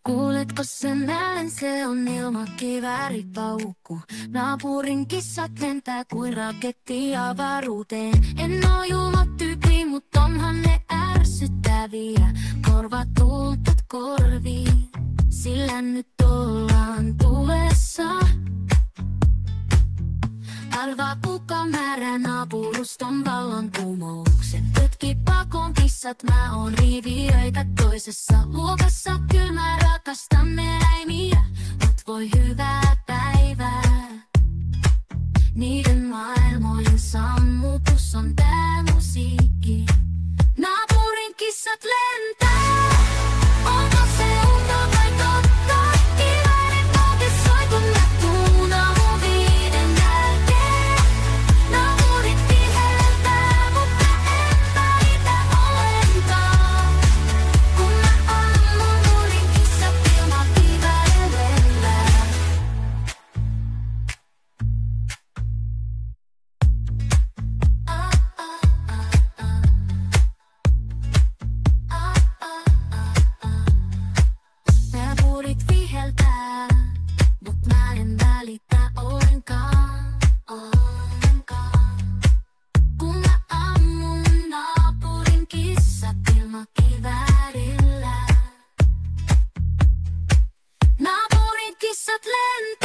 Kuuletko sen äänen, se on ilmakivääripaukku. Naapurin kissat lentää kuin raketti avaruuteen. En oo julma tyyppi, mut onhan ne ärsyttäviä. Korvat tultat korviin, sillä nyt ollaan tulessa. Arvaa kuka määrää naapuruston vallankumouksen. Pötki pakoon kissat, mä oon riviöitä toisessa luokassa. Kyllä mä rakastan eläimiä, mut voi hyvää päivää. Niiden maailmojen sammutus on tää musiikki. Naapurin kissat lentää, onko se unta vai totta? Kiväärin pauke soi kun mä tuun aamun 5 jälkeen. Naapurit viheltää, mutta en välitä ollenkaan. Kun mä aamurin kissat ilmakiväärellä. Naapurit viheltää, mut mä en välitä ollenkaan, ollenkaan. Kun mä ammun naapurin kissat ilmakiväärillä. Naapurin kissat lentää.